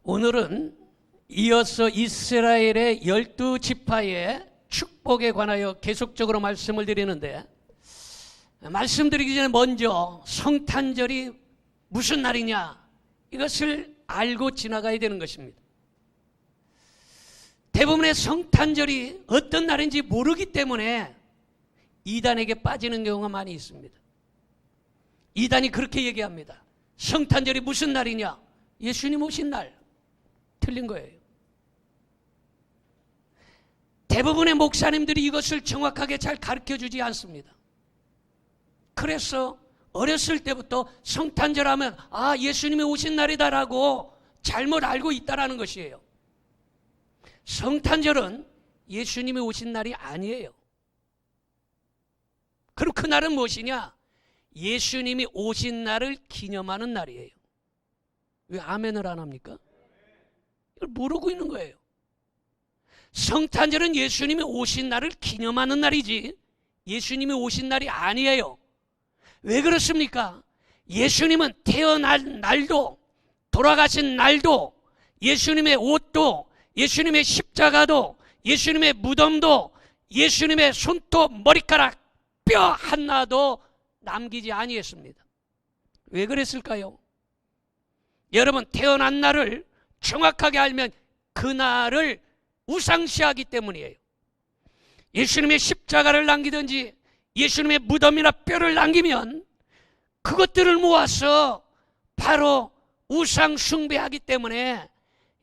오늘은 이어서 이스라엘의 12지파의 축복에 관하여 계속적으로 말씀을 드리는데, 말씀드리기 전에 먼저 성탄절이 무슨 날이냐, 이것을 알고 지나가야 되는 것입니다. 대부분의 성탄절이 어떤 날인지 모르기 때문에 이단에게 빠지는 경우가 많이 있습니다. 이단이 그렇게 얘기합니다. 성탄절이 무슨 날이냐? 예수님 오신 날. 틀린 거예요. 대부분의 목사님들이 이것을 정확하게 잘 가르쳐주지 않습니다. 그래서 어렸을 때부터 성탄절 하면 예수님이 오신 날이다라고 잘못 알고 있다라는 것이에요. 성탄절은 예수님이 오신 날이 아니에요. 그럼 그 날은 무엇이냐? 예수님이 오신 날을 기념하는 날이에요. 왜 아멘을 안 합니까? 이걸 모르고 있는 거예요. 성탄절은 예수님이 오신 날을 기념하는 날이지 예수님이 오신 날이 아니에요. 왜 그렇습니까? 예수님은 태어난 날도, 돌아가신 날도, 예수님의 옷도, 예수님의 십자가도, 예수님의 무덤도, 예수님의 손톱, 머리카락, 뼈 하나도 남기지 아니했습니다. 왜 그랬을까요? 여러분, 태어난 날을 정확하게 알면 그날을 우상시하기 때문이에요. 예수님의 십자가를 남기든지 예수님의 무덤이나 뼈를 남기면 그것들을 모아서 바로 우상 숭배하기 때문에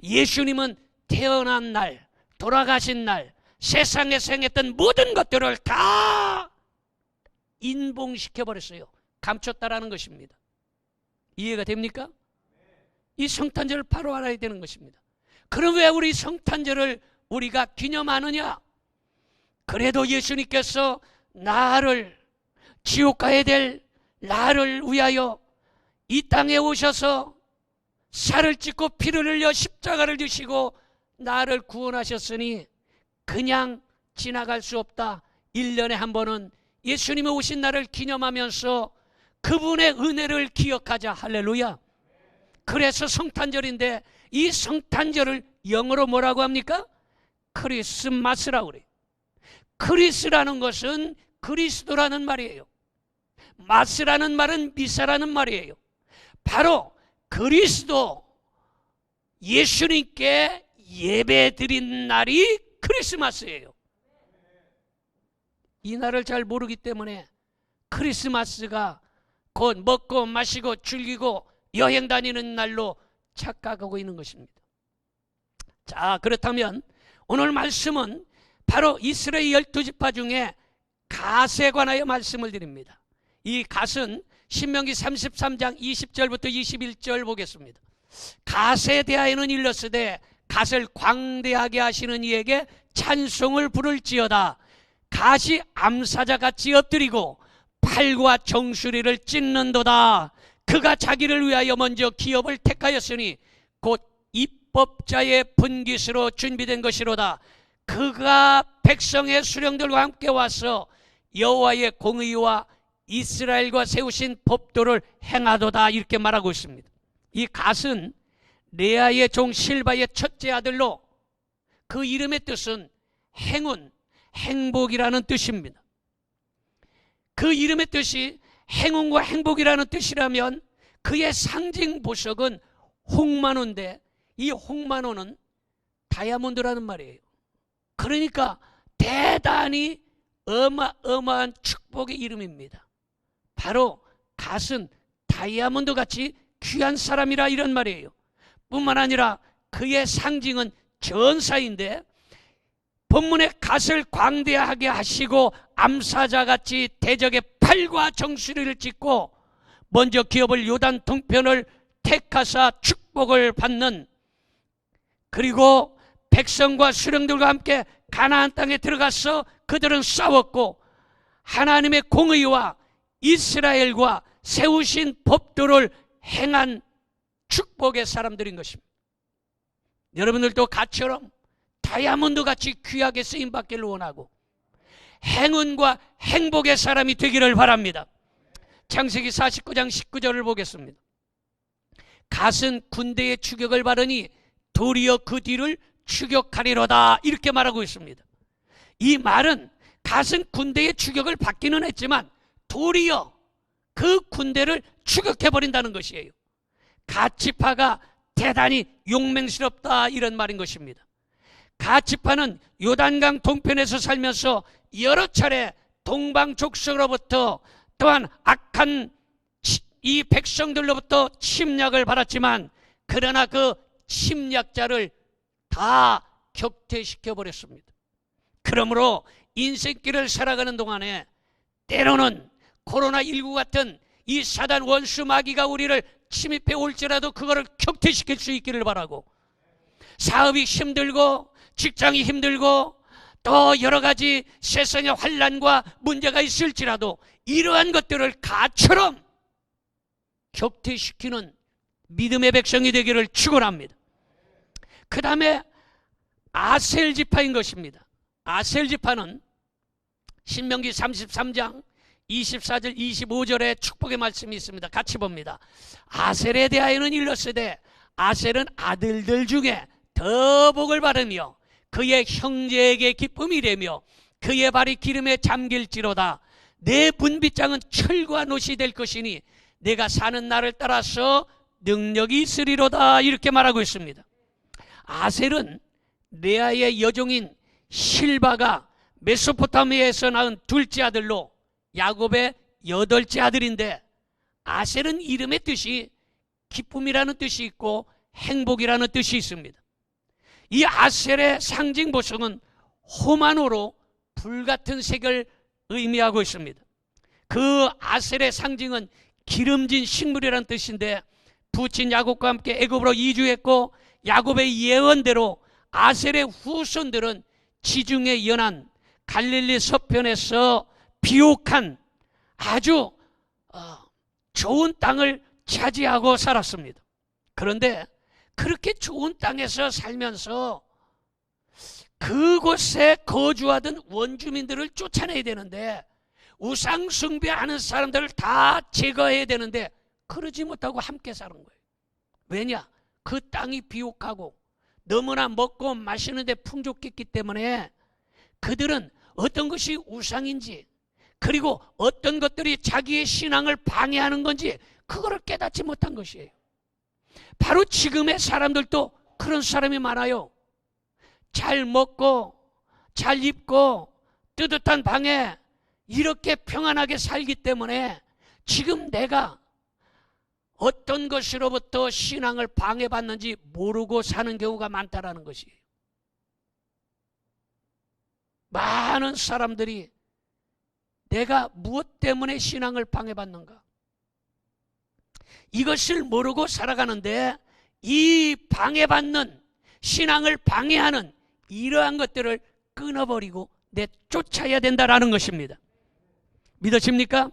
예수님은 태어난 날, 돌아가신 날, 세상에 생겼던 모든 것들을 다 인봉시켜버렸어요. 감췄다라는 것입니다. 이해가 됩니까? 이 성탄절을 바로 알아야 되는 것입니다. 그럼 왜 우리 성탄절을 우리가 기념하느냐? 그래도 예수님께서 나를, 지옥 가야 될 나를 위하여 이 땅에 오셔서 살을 찢고 피를 흘려 십자가를 지시고 나를 구원하셨으니 그냥 지나갈 수 없다. 1년에 한 번은 예수님이 오신 날을 기념하면서 그분의 은혜를 기억하자. 할렐루야. 그래서 성탄절인데, 이 성탄절을 영어로 뭐라고 합니까? 크리스마스라고 그래요. 크리스라는 것은 그리스도라는 말이에요. 마스라는 말은 미사라는 말이에요. 바로 그리스도, 예수님께 예배 드린 날이 크리스마스예요. 이 날을 잘 모르기 때문에 크리스마스가 곧 먹고 마시고 즐기고 여행 다니는 날로 착각하고 있는 것입니다. 자, 그렇다면 오늘 말씀은 바로 이스라엘 12지파 중에 갓에 관하여 말씀을 드립니다. 이 갓은 신명기 33장 20절부터 21절 보겠습니다. 갓에 대하여는 일렀으되 갓을 광대하게 하시는 이에게 찬송을 부를지어다. 갓이 암사자같이 엎드리고 팔과 정수리를 찢는도다. 그가 자기를 위하여 먼저 기업을 택하였으니 곧 입법자의 분깃으로 준비된 것이로다. 그가 백성의 수령들과 함께 와서 여호와의 공의와 이스라엘과 세우신 법도를 행하도다. 이렇게 말하고 있습니다. 이 갓은 레아의 종 실바의 첫째 아들로, 그 이름의 뜻은 행운, 행복이라는 뜻입니다. 그 이름의 뜻이 행운과 행복이라는 뜻이라면 그의 상징 보석은 홍만호인데, 이 홍만호는 다이아몬드라는 말이에요. 그러니까 대단히 어마어마한 축복의 이름입니다. 바로 갓은 다이아몬드 같이 귀한 사람이라 이런 말이에요. 뿐만 아니라 그의 상징은 전사인데, 본문에 갓을 광대하게 하시고 암사자같이 대적의 팔과 정수리를 찢고 먼저 기업을 요단 동편을 택하사 축복을 받는, 그리고 백성과 수령들과 함께 가나안 땅에 들어가서 그들은 싸웠고 하나님의 공의와 이스라엘과 세우신 법도를 행한 축복의 사람들인 것입니다. 여러분들도 갓처럼 다이아몬드같이 귀하게 쓰임받기를 원하고 행운과 행복의 사람이 되기를 바랍니다. 창세기 49장 19절을 보겠습니다. 갓은 군대의 추격을 받으니 도리어 그 뒤를 추격하리로다 이렇게 말하고 있습니다. 이 말은 갓은 군대의 추격을 받기는 했지만 도리어 그 군대를 추격해버린다는 것이에요. 갓 지파가 대단히 용맹스럽다 이런 말인 것입니다. 갓 지파는 요단강 동편에서 살면서 여러 차례 동방 족속으로부터 또한 악한 이 백성들로부터 침략을 받았지만 그러나 그 침략자를 다 격퇴시켜 버렸습니다. 그러므로 인생길을 살아가는 동안에 때로는 코로나19 같은 이 사단 원수 마귀가 우리를 침입해 올지라도 그거를 격퇴시킬 수 있기를 바라고, 사업이 힘들고 직장이 힘들고 또 여러 가지 세상의 환난과 문제가 있을지라도 이러한 것들을 가처럼 격퇴시키는 믿음의 백성이 되기를 축원합니다. 그 다음에 아셀 지파인 것입니다. 아셀 지파는 신명기 33장 24절 25절에 축복의 말씀이 있습니다. 같이 봅니다. 아셀에 대하여는 일렀으되 아셀은 아들들 중에 더 복을 받으며 그의 형제에게 기쁨이 되며 그의 발이 기름에 잠길지로다. 내 분빗장은 철과 놋이 될 것이니 내가 사는 날을 따라서 능력이 있으리로다 이렇게 말하고 있습니다. 아셀은 레아의 여종인 실바가 메소포타미아에서 낳은 둘째 아들로 야곱의 8째 아들인데, 아셀은 이름의 뜻이 기쁨이라는 뜻이 있고 행복이라는 뜻이 있습니다. 이 아셀의 상징 보성은 호마노로 불같은 색을 의미하고 있습니다. 그 아셀의 상징은 기름진 식물이라는 뜻인데, 부친 야곱과 함께 애굽으로 이주했고 야곱의 예언대로 아셀의 후손들은 지중해 연안 갈릴리 서편에서 비옥한 아주 좋은 땅을 차지하고 살았습니다. 그런데 그렇게 좋은 땅에서 살면서 그곳에 거주하던 원주민들을 쫓아내야 되는데, 우상 숭배하는 사람들을 다 제거해야 되는데 그러지 못하고 함께 사는 거예요. 왜냐? 그 땅이 비옥하고 너무나 먹고 마시는데 풍족했기 때문에 그들은 어떤 것이 우상인지, 그리고 어떤 것들이 자기의 신앙을 방해하는 건지 그거를 깨닫지 못한 것이에요. 바로 지금의 사람들도 그런 사람이 많아요. 잘 먹고 잘 입고 뜨뜻한 방에 이렇게 평안하게 살기 때문에 지금 내가 어떤 것으로부터 신앙을 방해받는지 모르고 사는 경우가 많다라는 것이에요. 많은 사람들이 내가 무엇 때문에 신앙을 방해받는가, 이것을 모르고 살아가는데, 이 방해받는, 신앙을 방해하는 이러한 것들을 끊어버리고 내쫓아야 된다라는 것입니다. 믿어집니까?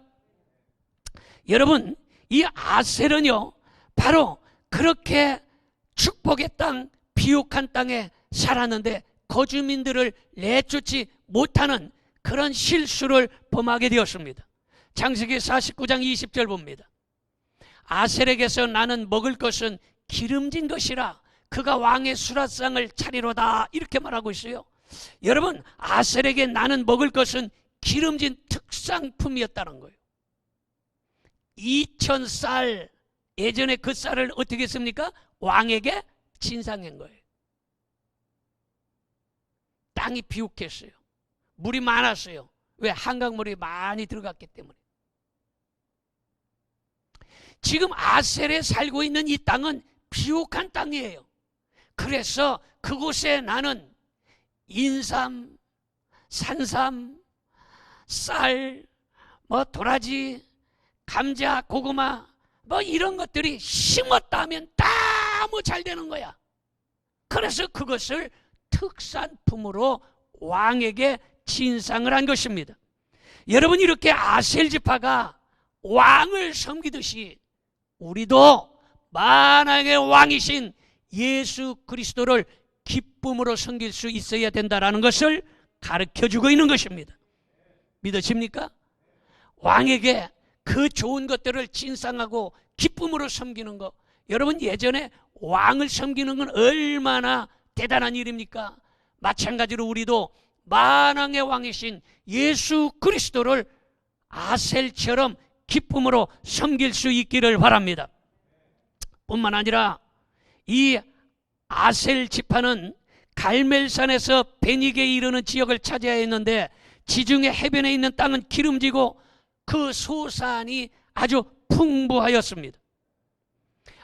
여러분, 이 아셀은요 바로 그렇게 축복의 땅, 비옥한 땅에 살았는데 거주민들을 내쫓지 못하는 그런 실수를 범하게 되었습니다. 창세기 49장 20절 봅니다. 아셀에게서 나는 먹을 것은 기름진 것이라 그가 왕의 수라상을 차리로다 이렇게 말하고 있어요. 여러분, 아셀에게 나는 먹을 것은 기름진 특상품이었다는 거예요. 2000쌀, 예전에 그 쌀을 어떻게 했습니까? 왕에게 진상한 거예요. 땅이 비옥했어요. 물이 많았어요. 왜? 한강물이 많이 들어갔기 때문에. 지금 아셀에 살고 있는 이 땅은 비옥한 땅이에요. 그래서 그곳에 나는 인삼, 산삼, 쌀, 도라지, 감자, 고구마 이런 것들이 심었다 하면 다 잘 되는 거야. 그래서 그것을 특산품으로 왕에게 진상을 한 것입니다. 여러분, 이렇게 아셀 지파가 왕을 섬기듯이 우리도 만왕의 왕이신 예수 그리스도를 기쁨으로 섬길 수 있어야 된다는 것을 가르쳐주고 있는 것입니다. 믿으십니까? 왕에게 그 좋은 것들을 진상하고 기쁨으로 섬기는 것, 여러분, 예전에 왕을 섬기는 건 얼마나 대단한 일입니까? 마찬가지로 우리도 만왕의 왕이신 예수 그리스도를 아셀처럼 기쁨으로 섬길 수 있기를 바랍니다. 뿐만 아니라 이 아셀 지파는 갈멜산에서 베닉에 이르는 지역을 차지해야 했는데, 지중해 해변에 있는 땅은 기름지고 그 소산이 아주 풍부하였습니다.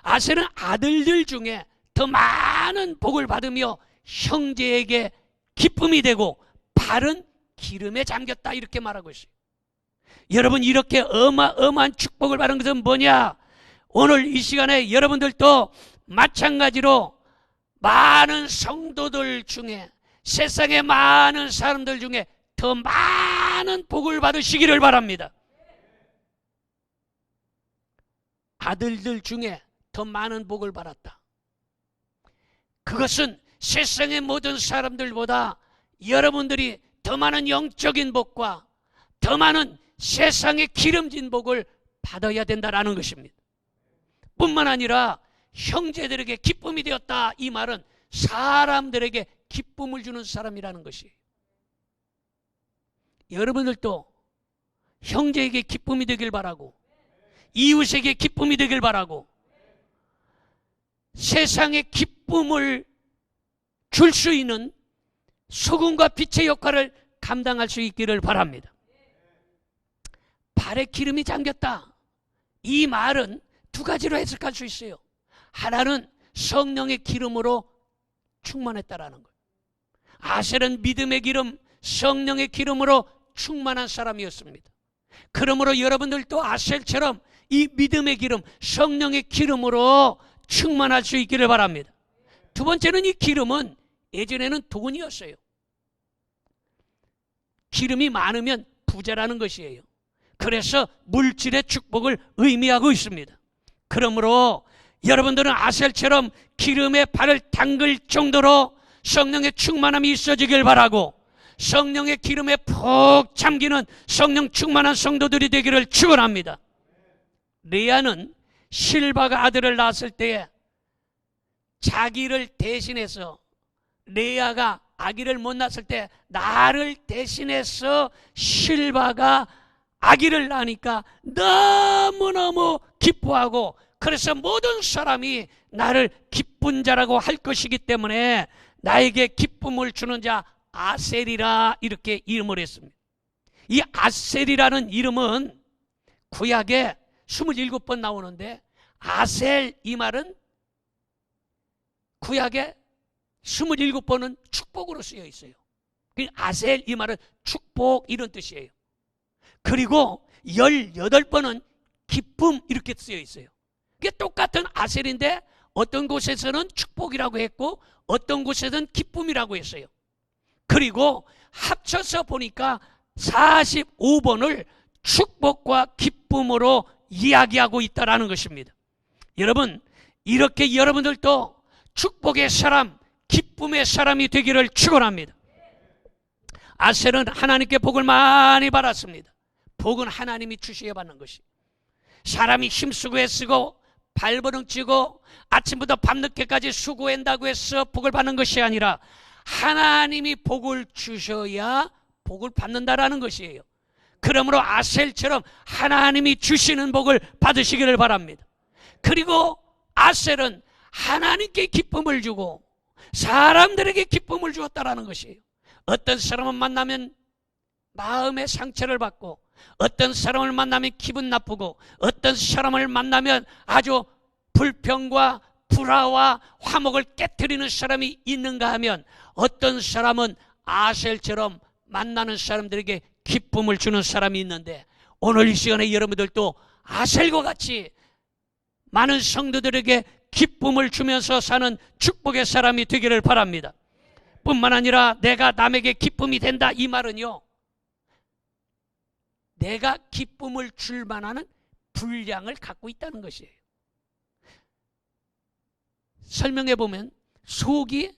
아셀은 아들들 중에 더 많은 복을 받으며 형제에게 기쁨이 되고 발은 기름에 잠겼다, 이렇게 말하고 있어요. 여러분, 이렇게 어마어마한 축복을 받은 것은 뭐냐? 오늘 이 시간에 여러분들도 마찬가지로 많은 성도들 중에, 세상의 많은 사람들 중에 더 많은 복을 받으시기를 바랍니다. 아들들 중에 더 많은 복을 받았다. 그것은 세상의 모든 사람들보다 여러분들이 더 많은 영적인 복과 더 많은 세상의 기름진 복을 받아야 된다는 것입니다. 뿐만 아니라 형제들에게 기쁨이 되었다, 이 말은 사람들에게 기쁨을 주는 사람이라는 것이에요. 여러분들도 형제에게 기쁨이 되길 바라고, 이웃에게 기쁨이 되길 바라고, 세상에 기쁨을 줄 수 있는 소금과 빛의 역할을 감당할 수 있기를 바랍니다. 발에 기름이 잠겼다, 이 말은 두 가지로 해석할 수 있어요. 하나는 성령의 기름으로 충만했다라는 거예요. 아셀은 믿음의 기름, 성령의 기름으로 충만한 사람이었습니다. 그러므로 여러분들도 아셀처럼 이 믿음의 기름, 성령의 기름으로 충만할 수 있기를 바랍니다. 두 번째는 이 기름은 예전에는 돈이었어요. 기름이 많으면 부자라는 것이에요. 그래서 물질의 축복을 의미하고 있습니다. 그러므로 여러분들은 아셀처럼 기름에 발을 담글 정도로 성령의 충만함이 있어지길 바라고, 성령의 기름에 푹 잠기는 성령 충만한 성도들이 되기를 축원합니다. 레아는 실바가 아들을 낳았을 때에 자기를 대신해서, 레아가 아기를 못 낳았을 때 나를 대신해서 실바가 아기를 낳으니까 너무너무 기뻐하고, 그래서 모든 사람이 나를 기쁜 자라고 할 것이기 때문에 나에게 기쁨을 주는 자 아셀이라, 이렇게 이름을 했습니다. 이 아셀이라는 이름은 구약에 27번 나오는데, 아셀, 이 말은 구약에 27번은 축복으로 쓰여 있어요. 아셀, 이 말은 축복, 이런 뜻이에요. 그리고 18번은 기쁨, 이렇게 쓰여 있어요. 이게 똑같은 아셀인데 어떤 곳에서는 축복이라고 했고 어떤 곳에서는 기쁨이라고 했어요. 그리고 합쳐서 보니까 45번을 축복과 기쁨으로 이야기하고 있다는 것입니다. 여러분, 이렇게 여러분들도 축복의 사람, 기쁨의 사람이 되기를 축원합니다. 아셀은 하나님께 복을 많이 받았습니다. 복은 하나님이 주셔야 받는 것이, 사람이 힘쓰고 애쓰고 발버둥치고 아침부터 밤늦게까지 수고한다고 해서 복을 받는 것이 아니라 하나님이 복을 주셔야 복을 받는다라는 것이에요. 그러므로 아셀처럼 하나님이 주시는 복을 받으시기를 바랍니다. 그리고 아셀은 하나님께 기쁨을 주고 사람들에게 기쁨을 주었다라는 것이에요. 어떤 사람을 만나면 마음의 상처를 받고, 어떤 사람을 만나면 기분 나쁘고, 어떤 사람을 만나면 아주 불평과 불화와 화목을 깨트리는 사람이 있는가 하면, 어떤 사람은 아셀처럼 만나는 사람들에게 기쁨을 주는 사람이 있는데, 오늘 이 시간에 여러분들도 아셀과 같이 많은 성도들에게 기쁨을 주면서 사는 축복의 사람이 되기를 바랍니다. 뿐만 아니라 내가 남에게 기쁨이 된다, 이 말은요, 내가 기쁨을 줄 만한 분량을 갖고 있다는 것이에요. 설명해 보면, 속이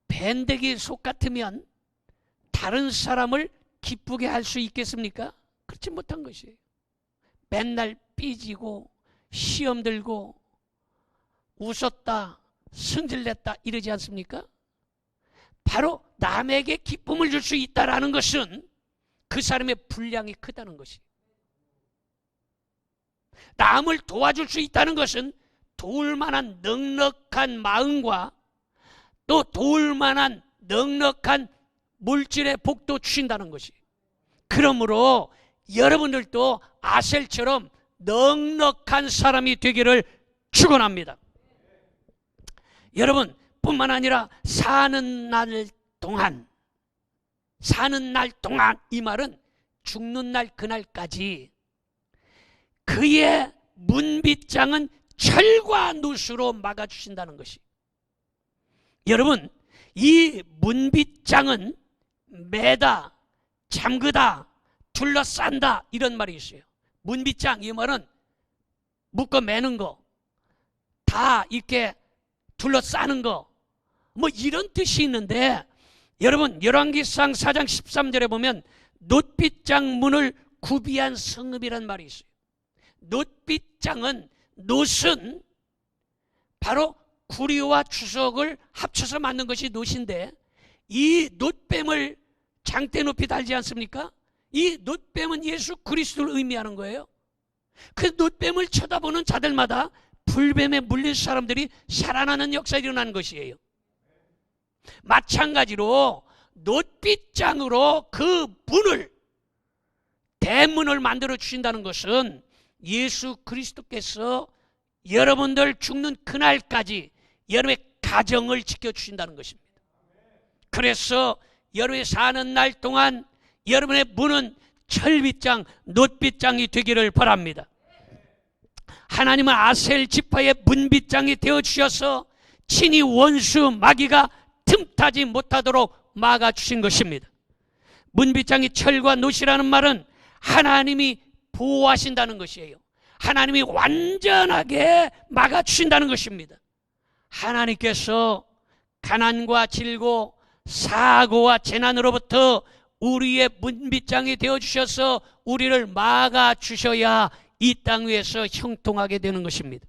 밴데기 속 같으면 다른 사람을 기쁘게 할 수 있겠습니까? 그렇지 못한 것이에요. 맨날 삐지고 시험 들고 웃었다, 승질냈다 이러지 않습니까? 바로 남에게 기쁨을 줄 수 있다는 것은 그 사람의 분량이 크다는 것이. 남을 도와줄 수 있다는 것은 도울 만한 넉넉한 마음과 또 도울 만한 넉넉한 물질의 복도 주신다는 것이. 그러므로 여러분들도 아셀처럼 넉넉한 사람이 되기를 축원합니다. 여러분 뿐만 아니라 사는 날 동안 이 말은 죽는 날 그날까지 그의 문빗장은 철과 노수로 막아주신다는 것이. 여러분 이 문빗장은 매다, 잠그다, 둘러싼다 이런 말이 있어요. 문빗장 이 말은 묶어 매는 거, 다 이렇게 둘러싸는 거, 뭐 이런 뜻이 있는데, 여러분 열왕기상 4장 13절에 보면 놋빗장 문을 구비한 성읍이란 말이 있어요. 놋빗장은, 놋은 바로 구리와 주석을 합쳐서 만든 것이 놋인데, 이 놋뱀을 장대 높이 달지 않습니까? 이 놋뱀은 예수 그리스도를 의미하는 거예요. 그 놋뱀을 쳐다보는 자들마다 불뱀에 물린 사람들이 살아나는 역사가 일어나는 것이에요. 마찬가지로 놋빗장으로 그 문을, 대문을 만들어 주신다는 것은 예수 그리스도께서 여러분들 죽는 그날까지 여러분의 가정을 지켜주신다는 것입니다. 그래서 여러분이 사는 날 동안 여러분의 문은 철빗장, 놋빗장이 되기를 바랍니다. 하나님은 아셀 지파의 문빗장이 되어주셔서 친히 원수 마귀가 틈타지 못하도록 막아주신 것입니다. 문빗장이 철과 놋이라는 말은 하나님이 보호하신다는 것이에요. 하나님이 완전하게 막아주신다는 것입니다. 하나님께서 가난과 질고 사고와 재난으로부터 우리의 문빗장이 되어주셔서 우리를 막아주셔야 이 땅 위에서 형통하게 되는 것입니다.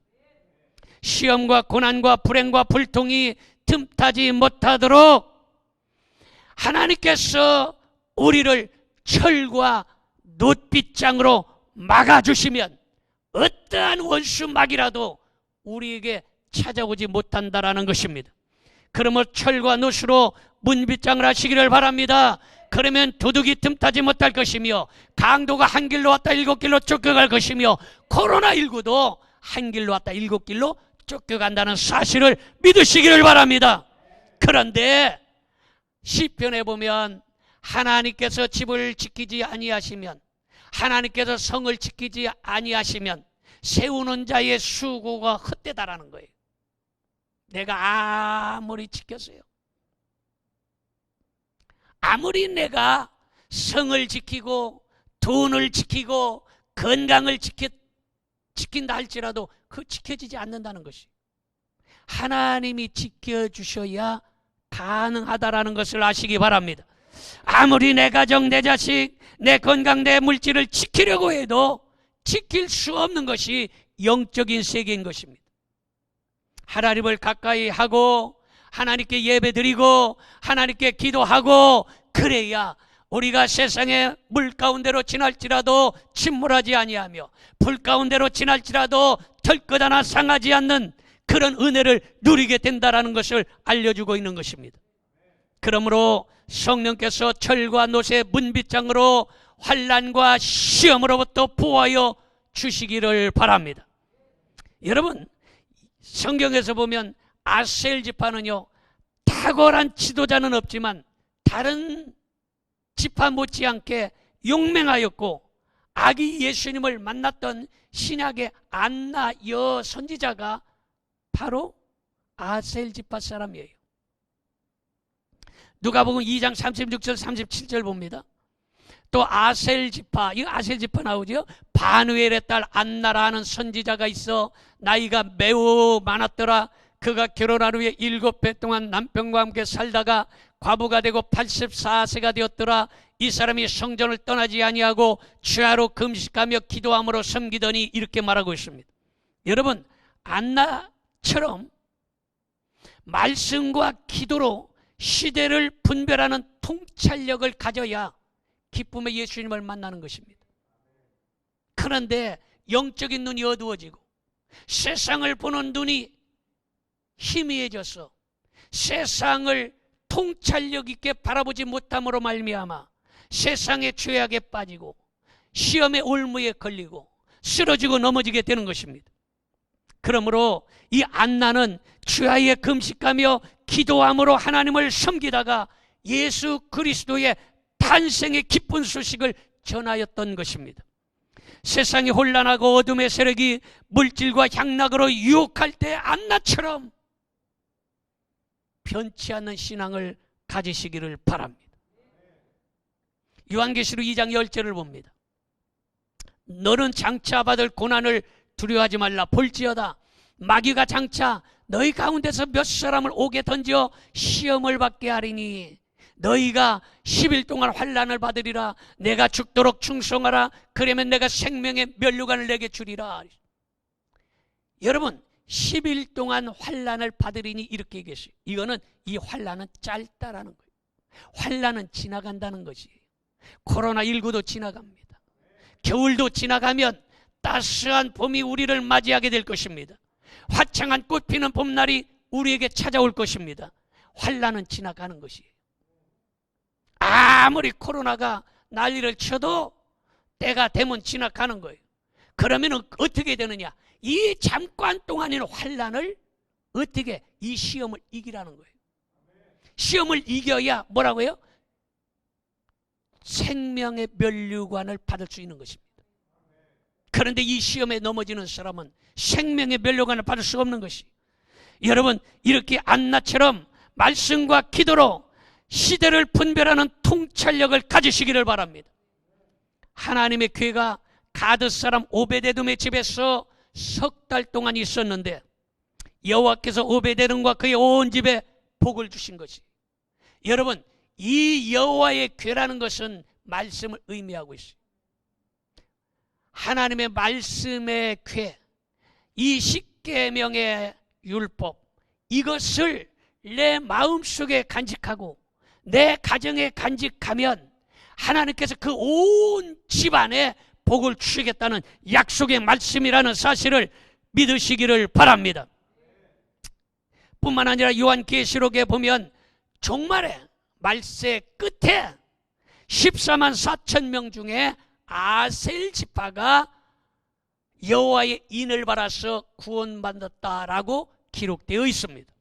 시험과 고난과 불행과 불통이 틈타지 못하도록 하나님께서 우리를 철과 놋빗장으로 막아주시면 어떠한 원수 마귀라도 우리에게 찾아오지 못한다라는 것입니다. 그러므로 철과 놋으로 문빗장을 하시기를 바랍니다. 그러면 도둑이 틈타지 못할 것이며, 강도가 한 길로 왔다 7길로 쫓겨갈 것이며, 코로나19도 한 길로 왔다 7길로 쫓겨간다는 사실을 믿으시기를 바랍니다. 그런데 시편에 보면 하나님께서 집을 지키지 아니하시면, 하나님께서 성을 지키지 아니하시면 세우는 자의 수고가 헛되다라는 거예요. 내가 아무리 지켰어요, 아무리 내가 성을 지키고 돈을 지키고 건강을 지킨다 할지라도 그 지켜지지 않는다는 것이, 하나님이 지켜주셔야 가능하다라는 것을 아시기 바랍니다. 아무리 내 가정, 내 자식, 내 건강, 내 물질을 지키려고 해도 지킬 수 없는 것이 영적인 세계인 것입니다. 하나님을 가까이 하고 하나님께 예배드리고 하나님께 기도하고, 그래야 우리가 세상의 물 가운데로 지날지라도 침몰하지 아니하며 불 가운데로 지날지라도 털끝 하나 상하지 않는 그런 은혜를 누리게 된다는 것을 알려주고 있는 것입니다. 그러므로 성령께서 철과 놋의 문빗장으로 환난과 시험으로부터 보호하여 주시기를 바랍니다. 여러분, 성경에서 보면 아셀 지파는요, 탁월한 지도자는 없지만 다른 지파 못지않게 용맹하였고, 아기 예수님을 만났던 신약의 안나 여 선지자가 바로 아셀 지파 사람이에요. 누가복음 2장 36절 37절 봅니다. 또 아셀 지파, 이 아셀 지파 나오죠. 바누엘의 딸 안나라는 선지자가 있어 나이가 매우 많았더라. 그가 결혼한 후에 7배 동안 남편과 함께 살다가 과부가 되고 84세가 되었더라. 이 사람이 성전을 떠나지 아니하고 주야로 금식하며 기도함으로 섬기더니, 이렇게 말하고 있습니다. 여러분, 안나처럼 말씀과 기도로 시대를 분별하는 통찰력을 가져야 기쁨의 예수님을 만나는 것입니다. 그런데 영적인 눈이 어두워지고 세상을 보는 눈이 희미해져서 세상을 통찰력 있게 바라보지 못함으로 말미암아 세상의 죄악에 빠지고 시험의 올무에 걸리고 쓰러지고 넘어지게 되는 것입니다. 그러므로 이 안나는 주야에 금식하며 기도함으로 하나님을 섬기다가 예수 그리스도의 탄생의 기쁜 소식을 전하였던 것입니다. 세상이 혼란하고 어둠의 세력이 물질과 향락으로 유혹할 때 안나처럼 변치 않는 신앙을 가지시기를 바랍니다. 요한계시록 2장 10절을 봅니다. 너는 장차 받을 고난을 두려워하지 말라. 볼지어다 마귀가 장차 너희 가운데서 몇 사람을 옥에 던져 시험을 받게 하리니 너희가 10일 동안 환난을 받으리라. 내가 죽도록 충성하라. 그러면 내가 생명의 면류관을 내게 주리라. 여러분, 10일 동안 환난을 받으리니 이렇게 얘기했어요. 이거는 이 환난은 짧다라는 거예요. 환난은 지나간다는 것이에요. 코로나19도 지나갑니다. 겨울도 지나가면 따스한 봄이 우리를 맞이하게 될 것입니다. 화창한 꽃 피는 봄날이 우리에게 찾아올 것입니다. 환난은 지나가는 것이에요. 아무리 코로나가 난리를 쳐도 때가 되면 지나가는 거예요. 그러면 어떻게 되느냐? 이 잠깐 동안의 환난을 어떻게 이 시험을 이기라는 거예요. 시험을 이겨야 뭐라고요? 생명의 면류관을 받을 수 있는 것입니다. 그런데 이 시험에 넘어지는 사람은 생명의 면류관을 받을 수 없는 것이. 여러분, 이렇게 안나처럼 말씀과 기도로 시대를 분별하는 통찰력을 가지시기를 바랍니다. 하나님의 교회가 가드 사람 오베데돔의 집에서 석 달 동안 있었는데 여호와께서 오베데돔과 그의 온 집에 복을 주신 것이. 여러분, 이 여호와의 교회라는 것은 말씀을 의미하고 있어요. 하나님의 말씀의 궤, 이 십계명의 율법, 이것을 내 마음속에 간직하고 내 가정에 간직하면 하나님께서 그 온 집안에 복을 주시겠다는 약속의 말씀이라는 사실을 믿으시기를 바랍니다. 뿐만 아니라 요한계시록에 보면 종말의 말세 끝에 14만 4천 명 중에 아셀 지파가 여호와의 인을 받아서 구원받았다라고 기록되어 있습니다.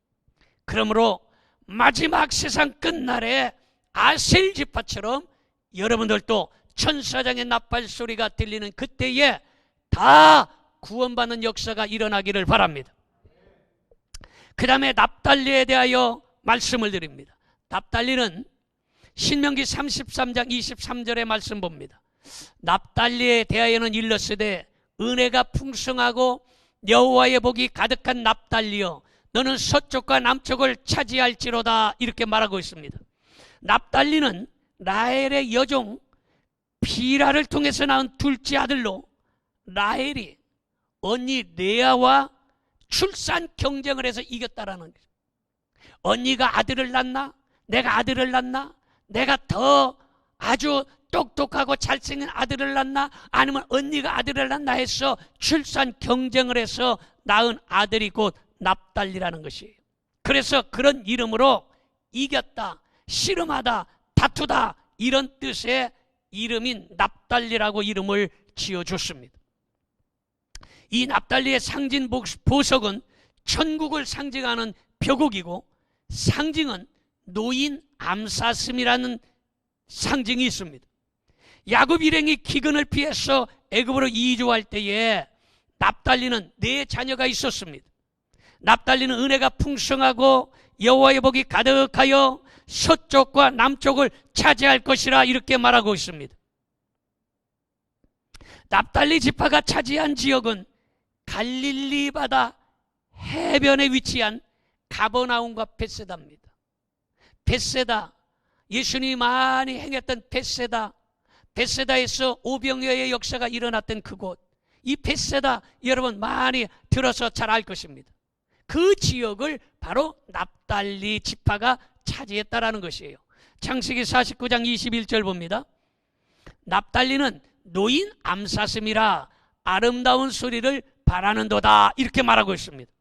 그러므로 마지막 세상 끝날에 아셀 지파처럼 여러분들도 천사장의 나팔 소리가 들리는 그때에 다 구원받는 역사가 일어나기를 바랍니다. 그 다음에 납달리에 대하여 말씀을 드립니다. 납달리는 신명기 33장 23절의 말씀 봅니다. 납달리에 대하여는 일렀으되 은혜가 풍성하고 여호와의 복이 가득한 납달리여 너는 서쪽과 남쪽을 차지할지로다, 이렇게 말하고 있습니다. 납달리는 라헬의 여종 비라를 통해서 낳은 둘째 아들로 라헬이 언니 레아와 출산 경쟁을 해서 이겼다라는 거죠. 언니가 아들을 낳나? 내가 아들을 낳나? 내가 더 아주 똑똑하고 잘생긴 아들을 낳나? 아니면 언니가 아들을 낳나 해서 출산 경쟁을 해서 낳은 아들이 곧 납달리라는 것이에요. 그래서 그런 이름으로 이겼다, 씨름하다, 다투다, 이런 뜻의 이름인 납달리라고 이름을 지어줬습니다. 이 납달리의 상징 보석은 천국을 상징하는 벼곡이고 상징은 노인 암사슴이라는 상징이 있습니다. 야곱 일행이 기근을 피해서 애굽으로 이주할 때에 납달리는 4자녀가 있었습니다. 납달리는 은혜가 풍성하고 여호와의 복이 가득하여 서쪽과 남쪽을 차지할 것이라 이렇게 말하고 있습니다. 납달리 지파가 차지한 지역은 갈릴리 바다 해변에 위치한 가버나움과 벳세다입니다. 벳세다, 예수님이 많이 행했던 벳세다, 벳세다에서 오병이어의 역사가 일어났던 그곳, 이 벳세다 여러분 많이 들어서 잘 알 것입니다. 그 지역을 바로 납달리 지파가 차지했다라는 것이에요. 창세기 49장 21절 봅니다. 납달리는 노인 암사슴이라 아름다운 소리를 바라는도다, 이렇게 말하고 있습니다.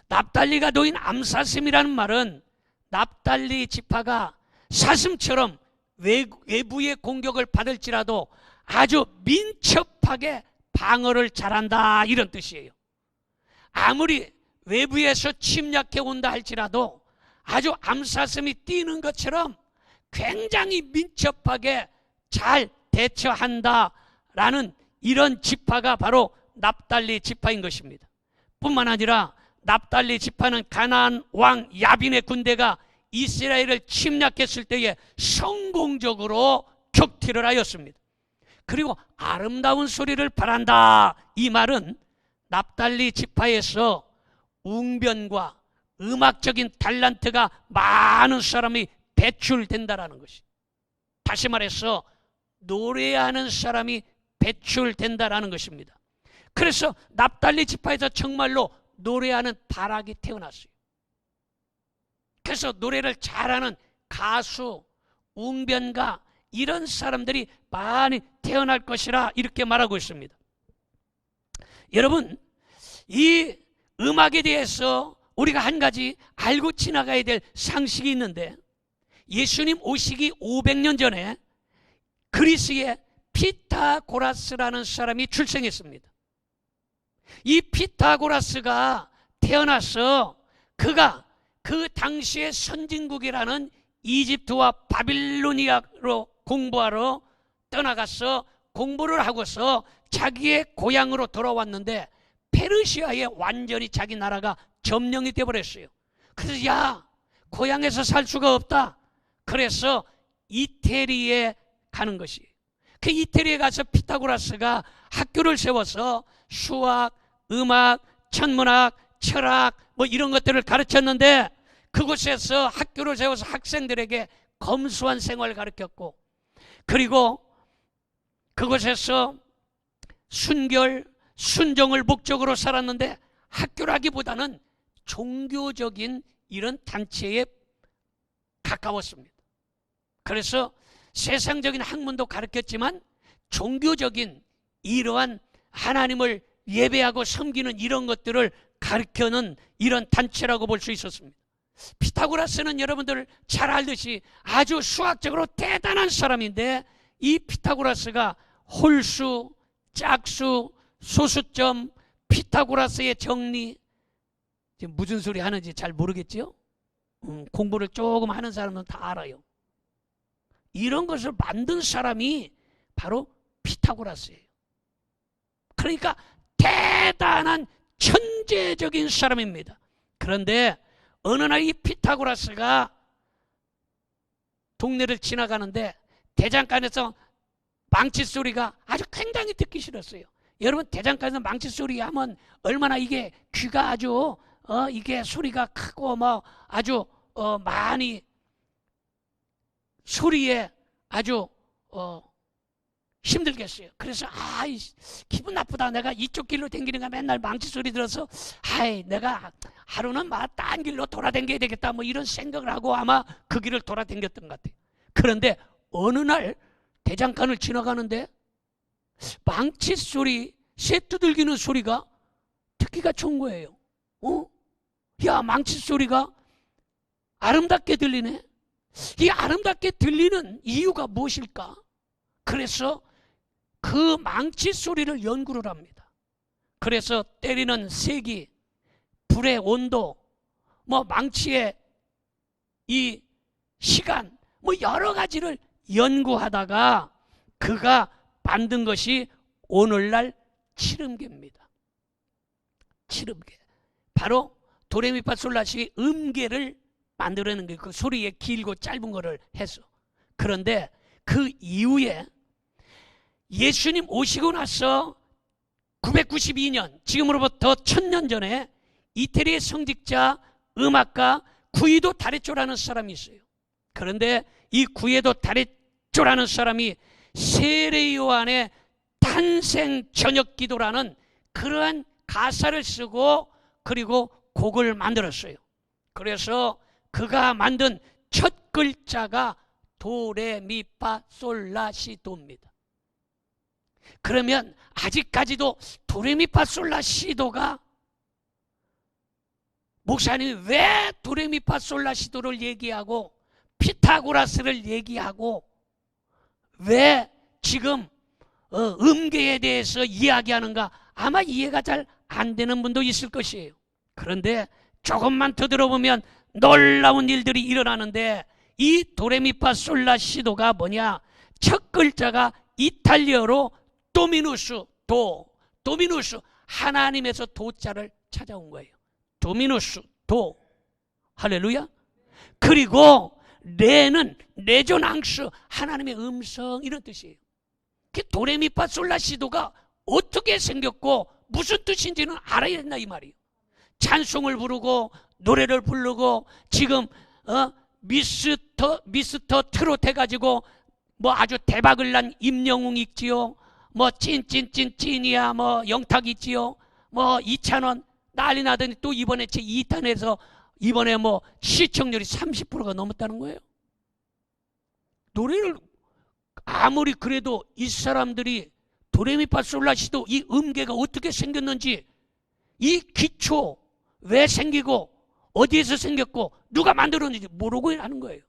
납달리가 노인 암사슴이라는 말은 납달리 지파가 사슴처럼 외부의 공격을 받을지라도 아주 민첩하게 방어를 잘한다, 이런 뜻이에요. 아무리 외부에서 침략해 온다 할지라도 아주 암사슴이 뛰는 것처럼 굉장히 민첩하게 잘 대처한다라는 이런 지파가 바로 납달리 지파인 것입니다. 뿐만 아니라 납달리 지파는 가나안 왕 야빈의 군대가 이스라엘을 침략했을 때에 성공적으로 격퇴를 하였습니다. 그리고 아름다운 소리를 바란다, 이 말은 납달리 지파에서 웅변과 음악적인 탤런트가 많은 사람이 배출된다라는 것이, 다시 말해서 노래하는 사람이 배출된다라는 것입니다. 그래서 납달리 지파에서 정말로 노래하는 바락이 태어났어요. 그래서 노래를 잘하는 가수, 웅변가, 이런 사람들이 많이 태어날 것이라 이렇게 말하고 있습니다. 여러분, 이 음악에 대해서 우리가 한 가지 알고 지나가야 될 상식이 있는데, 예수님 오시기 500년 전에 그리스에 피타고라스라는 사람이 출생했습니다. 이 피타고라스가 태어나서 그가 그 당시의 선진국이라는 이집트와 바빌로니아로 공부하러 떠나가서 공부를 하고서 자기의 고향으로 돌아왔는데 페르시아에 완전히 자기 나라가 점령이 되어버렸어요. 그래서 야, 고향에서 살 수가 없다. 그래서 이태리에 가는 것이에요. 그 이태리에 가서 피타고라스가 학교를 세워서 수학, 음악, 천문학, 철학 뭐 이런 것들을 가르쳤는데, 그곳에서 학교를 세워서 학생들에게 검소한 생활을 가르쳤고, 그리고 그곳에서 순결, 순정을 목적으로 살았는데 학교라기보다는 종교적인 이런 단체에 가까웠습니다. 그래서 세상적인 학문도 가르쳤지만 종교적인 이러한 하나님을 예배하고 섬기는 이런 것들을 가르치는 이런 단체라고 볼 수 있었습니다. 피타고라스는 여러분들 잘 알듯이 아주 수학적으로 대단한 사람인데, 이 피타고라스가 홀수, 짝수, 소수점, 피타고라스의 정리, 지금 무슨 소리 하는지 잘 모르겠죠? 공부를 조금 하는 사람은 다 알아요. 이런 것을 만든 사람이 바로 피타고라스예요. 그러니까 대단한 천재적인 사람입니다. 그런데 어느 날 이 피타고라스가 동네를 지나가는데 대장간에서 망치 소리가 아주 굉장히 듣기 싫었어요. 여러분, 대장간에서 망치 소리 하면 얼마나 이게 귀가 아주 이게 소리가 크고 뭐 아주 많이 소리에 아주 힘들겠어요. 그래서 기분 나쁘다. 내가 이쪽 길로 댕기는가 맨날 망치 소리 들어서 내가 하루는 딴 길로 돌아댕겨야 되겠다 뭐 이런 생각을 하고 아마 그 길을 돌아댕겼던 것 같아요. 그런데 어느 날 대장간을 지나가는데 망치 소리, 쇠 두들기는 소리가 듣기가 좋은 거예요. 야, 망치 소리가 아름답게 들리네. 이 아름답게 들리는 이유가 무엇일까? 그래서 그 망치 소리를 연구를 합니다. 그래서 때리는 세기, 불의 온도, 뭐 망치의 이 시간, 뭐 여러 가지를 연구하다가 그가 만든 것이 오늘날 칠음계입니다. 칠음계. 바로 도레미파솔라시 음계를 만들어내는 거예요. 그 소리에 길고 짧은 거를 해서. 그런데 그 이후에 예수님 오시고 나서 992년, 지금으로부터 1000년 전에 이태리의 성직자, 음악가 구이도 다레쪼라는 사람이 있어요. 그런데 이 구이도 다레쪼라는 사람이 세례 요한의 탄생 저녁 기도라는 그러한 가사를 쓰고 그리고 곡을 만들었어요. 그래서 그가 만든 첫 글자가 도레미파솔라시도입니다. 그러면 아직까지도 도레미파솔라시도가, 목사님이 왜 도레미파솔라시도를 얘기하고 피타고라스를 얘기하고 왜 지금 음계에 대해서 이야기하는가, 아마 이해가 잘 안 되는 분도 있을 것이에요. 그런데 조금만 더 들어보면 놀라운 일들이 일어나는데, 이 도레미파솔라시도가 뭐냐, 첫 글자가 이탈리아로 도미누스, 도미누스, 하나님에서 도자를 찾아온 거예요. 도미누스, 도, 할렐루야. 그리고 레는 레조낭스, 하나님의 음성, 이런 뜻이에요. 도레미파솔라시도가 어떻게 생겼고 무슨 뜻인지는 알아야 된다 이 말이에요. 찬송을 부르고 노래를 부르고 지금 미스터 트롯 해가지고 뭐 아주 대박을 난 임영웅 있지요, 뭐 찐이야, 뭐 영탁 있지요, 뭐 이찬원 난리 나더니 또 이번에 제 2탄에서 이번에 뭐 시청률이 30%가 넘었다는 거예요. 노래를 아무리 그래도 이 사람들이 도레미파솔라시도 이 음계가 어떻게 생겼는지, 이 기초 왜 생기고 어디에서 생겼고 누가 만들었는지 모르고 하는 거예요.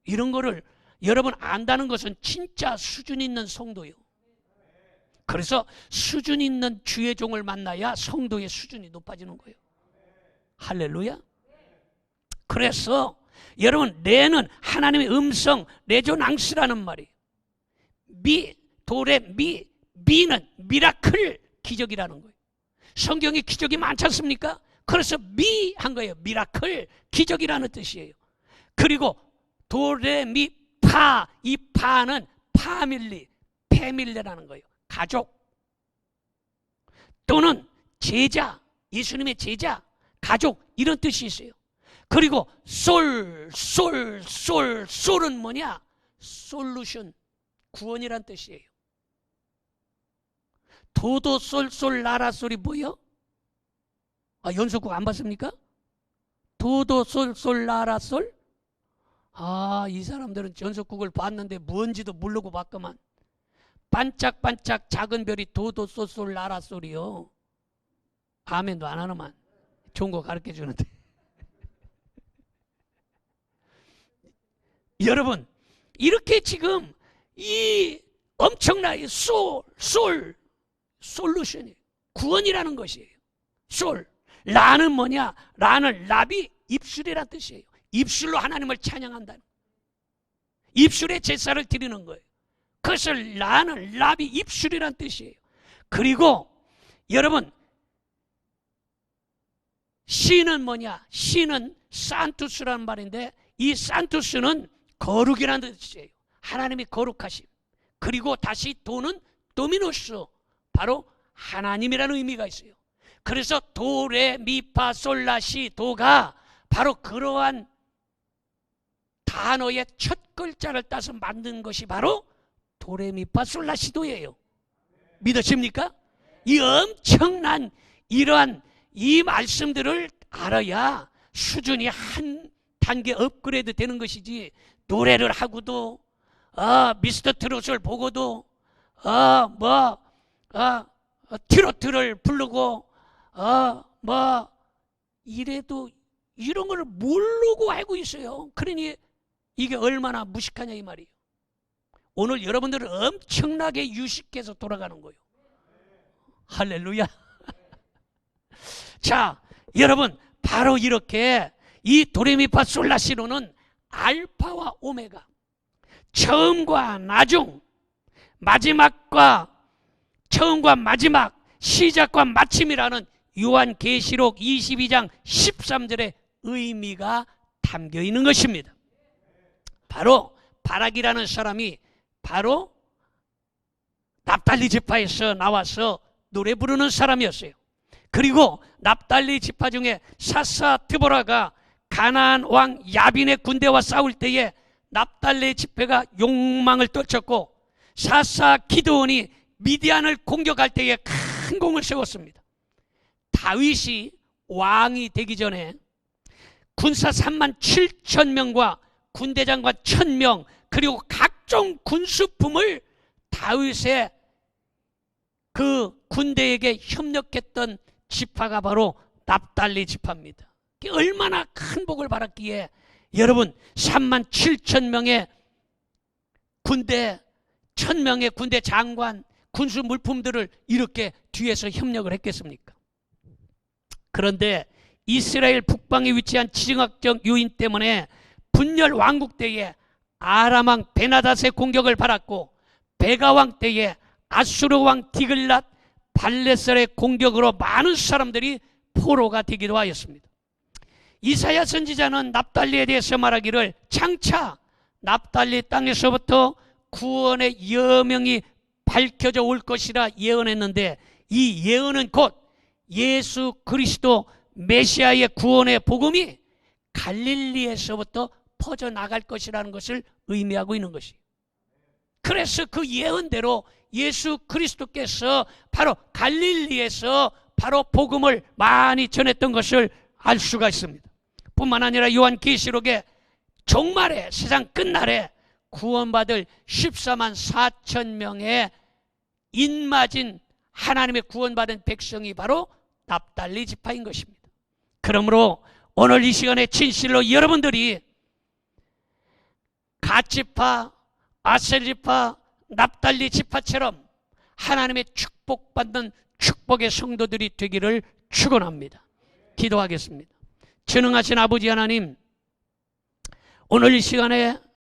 이런 거를 여러분 안다는 것은 진짜 수준 있는 성도예요. 그래서 수준 있는 주의 종을 만나야 성도의 수준이 높아지는 거예요. 할렐루야. 그래서 여러분, 레는 하나님의 음성, 레조낭스라는 말이에요. 미는 미라클, 기적이라는 거예요. 성경에 기적이 많지 않습니까? 그래서 한 거예요. 미라클, 기적이라는 뜻이에요. 그리고 도레미파, 이 파는 패밀리라는 거예요. 가족 또는 제자, 예수님의 제자, 가족, 이런 뜻이 있어요. 그리고 솔은 뭐냐? 솔루션, 구원이란 뜻이에요. 도도 솔 라라솔이 뭐예요? 연속곡 안 봤습니까? 도도 솔 라라솔? 이 사람들은 연속곡을 봤는데 뭔지도 모르고 봤구만. 반짝반짝 작은 별이 도도 솔 라라솔이요. 아멘도 안 하는만. 좋은 거 가르쳐 주는데. 여러분, 이렇게 지금 이 엄청나게 솔루션이 구원이라는 것이에요. 라는 뭐냐? 라는 라비, 입술이란 뜻이에요. 입술로 하나님을 찬양한다는, 입술에 제사를 드리는 거예요. 그래서 라는 라비, 입술이란 뜻이에요. 그리고 여러분, 시는 뭐냐? 시는 산투스라는 말인데, 이 산투스는 거룩이라는 뜻이에요. 하나님이 거룩하심. 그리고 다시 도는 도미노스, 바로 하나님이라는 의미가 있어요. 그래서 도레미파솔라시 도가 바로 그러한 단어의 첫 글자를 따서 만든 것이 바로 도레미파솔라시도예요. 믿으십니까? 이 엄청난 이러한 이 말씀들을 알아야 수준이 한 단계 업그레이드 되는 것이지, 노래를 하고도 미스터 트롯을 보고도 트로트를 부르고 이래도 이런 걸 모르고 알고 있어요. 그러니 이게 얼마나 무식하냐 이 말이에요. 오늘 여러분들은 엄청나게 유식해서 돌아가는 거예요. 할렐루야. 자, 여러분, 바로 이렇게 이 도레미파솔라시도는 알파와 오메가, 처음과 나중, 처음과 마지막, 시작과 마침이라는 요한계시록 22장 13절의 의미가 담겨 있는 것입니다. 바로 바락이라는 사람이 바로 납달리 지파에서 나와서 노래 부르는 사람이었어요. 그리고 납달리 지파 중에 사사 드보라가 가나안 왕 야빈의 군대와 싸울 때에 납달리 지파가 욕망을 떨쳤고, 사사 기드온이 미디안을 공격할 때에 큰 공을 세웠습니다. 다윗이 왕이 되기 전에 군사 3만 7천 명과 군대장관 1,000명 그리고 각종 군수품을 다윗의 그 군대에게 협력했던 지파가 바로 납달리 지파입니다. 얼마나 큰 복을 받았기에 여러분 3만 7천 명의 군대 1,000명의 군대 장관 군수 물품들을 이렇게 뒤에서 협력을 했겠습니까? 그런데 이스라엘 북방에 위치한 지정학적 요인 때문에 분열 왕국 때에 아람왕 베나닷의 공격을 받았고 베가왕 때에 아수르 왕 디글랏 발레셀의 공격으로 많은 사람들이 포로가 되기도 하였습니다. 이사야 선지자는 납달리에 대해서 말하기를 장차 납달리 땅에서부터 구원의 여명이 밝혀져 올 것이라 예언했는데 이 예언은 곧 예수 그리스도 메시아의 구원의 복음이 갈릴리에서부터 퍼져나갈 것이라는 것을 의미하고 있는 것이에요. 그래서 그 예언대로 예수 그리스도께서 바로 갈릴리에서 바로 복음을 많이 전했던 것을 알 수가 있습니다. 뿐만 아니라 요한계시록에 종말에 세상 끝날에 구원받을 14만 4천 명의 인맞은 하나님의 구원받은 백성이 바로 납달리 지파인 것입니다. 그러므로 오늘 이 시간에 진실로 여러분들이 갓 지파, 아셀 지파, 납달리 지파처럼 하나님의 축복받는 축복의 성도들이 되기를 축원합니다. 기도하겠습니다. 전능하신 아버지 하나님, 오늘 이 시간에